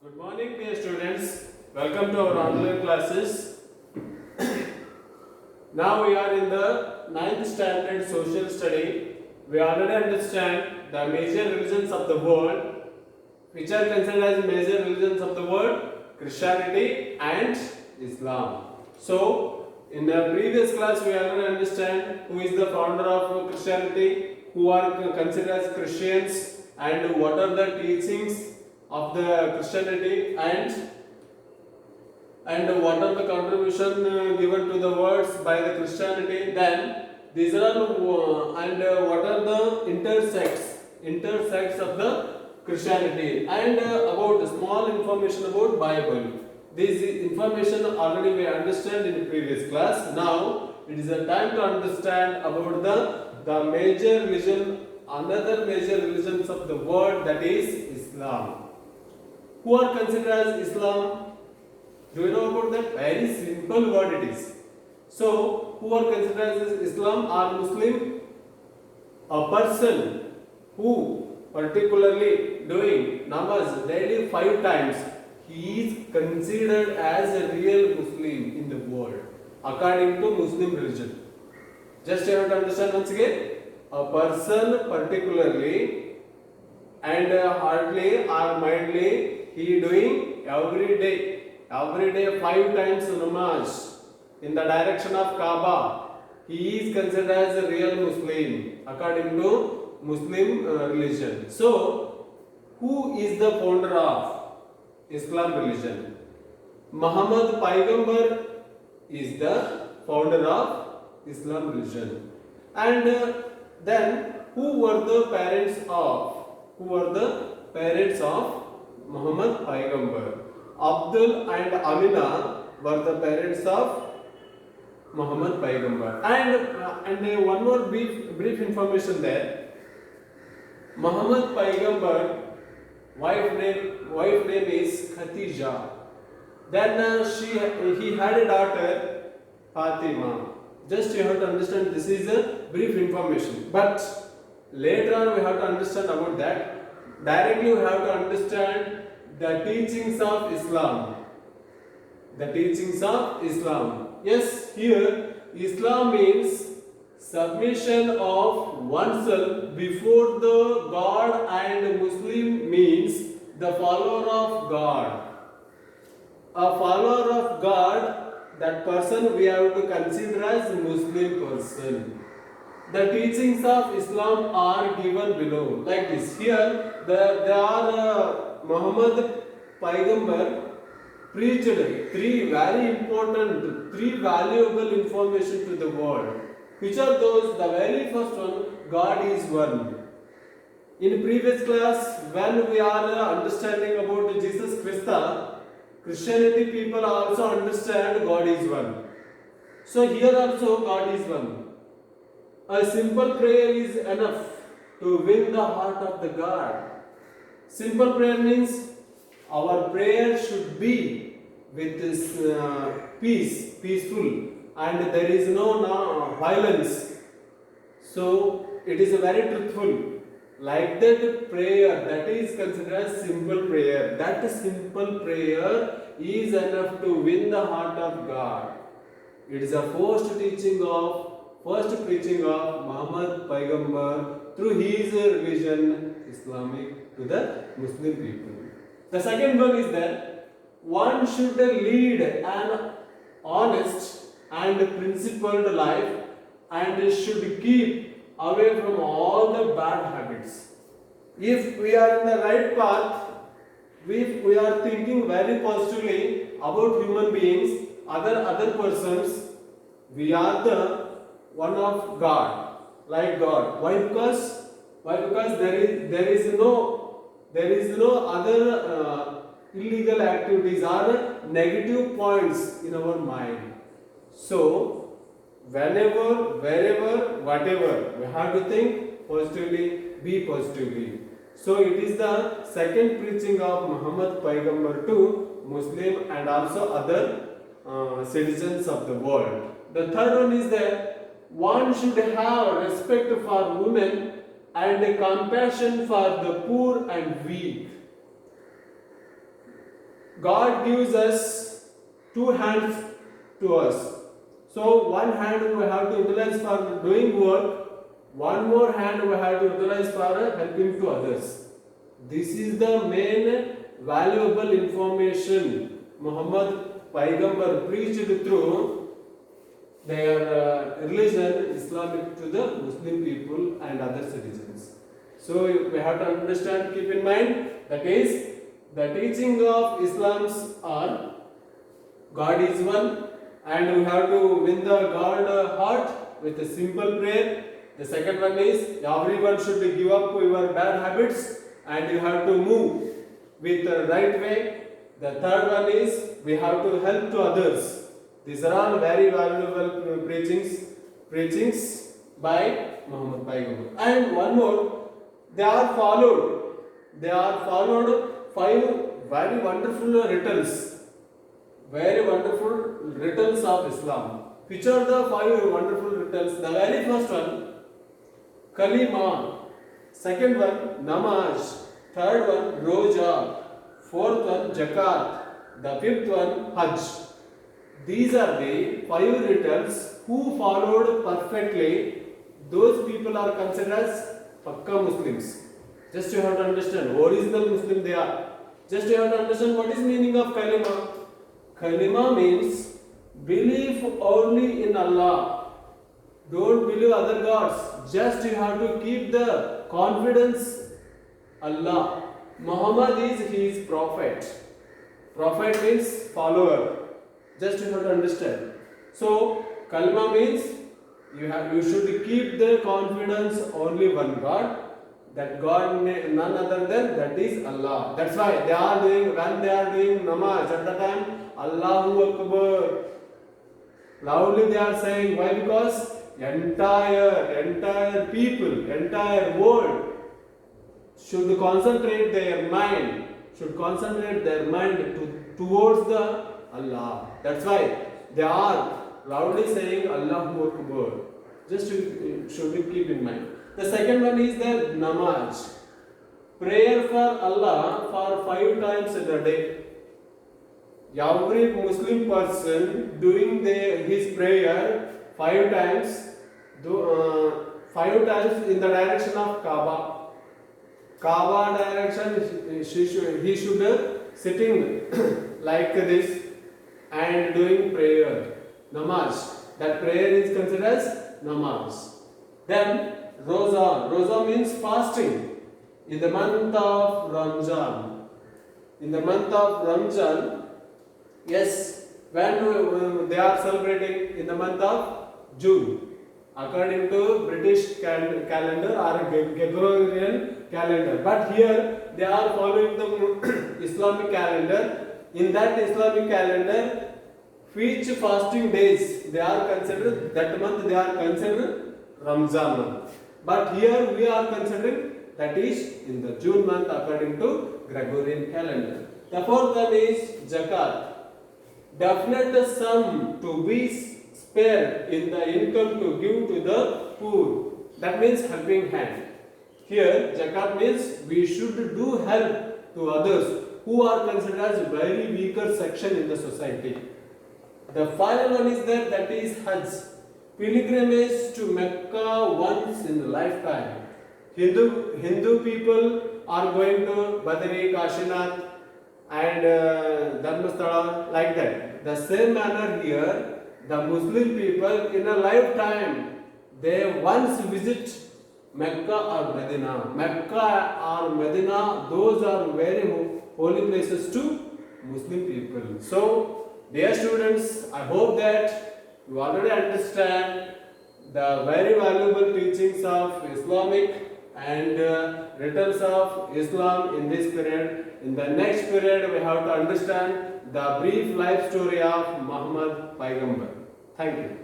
Good morning, dear students. Welcome to our online classes. Now we are in the ninth standard social study. We already understand the major religions of the world, which are considered as major religions of the world: Christianity and Islam. So, in the previous class, we already understand who is the founder of Christianity, who are considered as Christians, and what are the teachings of the Christianity, and what are the contribution given to the words by the Christianity. Then these are what are the intersects of the Christianity, and about small information about Bible. This information already we understand in the previous class. Now it is a time to understand about the major religion, another major religions of the world, that is Islam. Who are considered as Islam? Do you know about that? Very simple word it is. So, who are considered as Islam or Muslim? A person who particularly doing namaz daily 5 times, he is considered as a real Muslim in the world according to Muslim religion. Just you have to understand once again. A person particularly and hardly or mildly he doing every day 5 times namaz in the direction of Kaaba. He is considered as a real Muslim according to Muslim religion. So, who is the founder of Islam religion? Muhammad Paigambar is the founder of Islam religion. And then who were the parents of Muhammad Paigambar? Abdul and Amina were the parents of Muhammad Paigambar. And one more brief information there. Muhammad Paigambar wife name is Khatija. Then he had a daughter, Fatima. Just you have to understand, this is a brief information. But later on we have to understand about that. Directly we have to understand the teachings of Islam. The teachings of Islam. Yes, here Islam means submission of oneself before the God, and Muslim means the follower of God. A follower of God, that person we have to consider as Muslim person. The teachings of Islam are given below like this. Here there are Muhammad Paigambar preached three very important, three valuable information to the world. Which are those? The very first one, God is one. In previous class, when we are understanding about Jesus Christ, Christianity people also understand God is one. So here also God is one. A simple prayer is enough to win the heart of the God. Simple prayer means our prayer should be with this peaceful, and there is no violence. So it is a very truthful. Like that prayer, that is considered as simple prayer. That simple prayer is enough to win the heart of God. It is a first preaching of Muhammad Paigambar through his religion, Islamic, to the Muslim people. The second one is that one should lead an honest and principled life and should keep away from all the bad habits. If we are in the right path, if we are thinking very positively about human beings, other persons, we are the one of God, like God. Why? Because there is no other illegal activities or negative points in our mind. So whenever, wherever, whatever, we have to think positively, be positively. So it is the second preaching of Muhammad Paigambar to Muslim and also other citizens of the world. The third one is that one should have respect for women and compassion for the poor and weak. God gives us two hands to us. So one hand we have to utilize for doing work, one more hand we have to utilize for helping to others. This is the main valuable information Muhammad Paigambar preached through their religion, Islamic, to the Muslim people and other citizens. So we have to understand, keep in mind, that is, the teaching of Islam's are God is one, and we have to win the God heart with a simple prayer. The second one is everyone should give up your bad habits and you have to move with the right way. The third one is we have to help to others. These are all very valuable preachings by Muhammad Paigambar. And one more, they are followed. They are followed 5 very wonderful rituals. Very wonderful rituals of Islam. Which are the 5 wonderful rituals? The very first one, Kalima. Second one, Namaz. Third one, Roja. Fourth one, Zakat. The fifth one, Hajj. These are the 5 rituals who followed perfectly. Those people are considered as Pakka Muslims. Just you have to understand, original Muslim they are. Just you have to understand what is meaning of Kalima. Kalima means believe only in Allah. Don't believe other gods. Just you have to keep the confidence Allah. Muhammad is his prophet. Prophet means follower. Just you have to understand. So Kalima means you should keep the confidence only one God. That God none other than that is Allah. That's why when they are doing namaz at the time, Allahu Akbar. Loudly they are saying. Why? Because entire people, entire world should concentrate their mind towards the Allah. That's why they are loudly saying Allahu Akbar. Just should keep in mind. The second one is the namaz. Prayer for Allah for 5 times in a day. Every Muslim person doing his prayer 5 times, 5 times in the direction of Kaaba. Kaaba direction, he should sitting like this and doing prayer. Namaz. That prayer is considered as namaz. Then Roza. Roza means fasting. In the month of Ramzan. Yes, when they are celebrating in the month of June. According to British calendar or Gregorian calendar. But here they are following the Islamic calendar. In that Islamic calendar, which fasting days they are considered, that month they are considered Ramzan month. But here we are considering that is in the June month according to Gregorian calendar. The fourth one is Zakat. Definite sum to be spared in the income to give to the poor. That means helping hand. Here Zakat means we should do help to others who are considered as very weaker section in the society. The final one is that is Hajj. Pilgrimage to Mecca once in a lifetime. Hindu people are going to Badri, Kashinath and Dharmasthala like that. The same manner here, the Muslim people in a lifetime, they once visit Mecca or Medina. Mecca or Medina, those are very holy places to Muslim people. So, dear students, I hope that you already understand the very valuable teachings of Islamic and rituals of Islam in this period. In the next period, we have to understand the brief life story of Muhammad Paigambar. Thank you.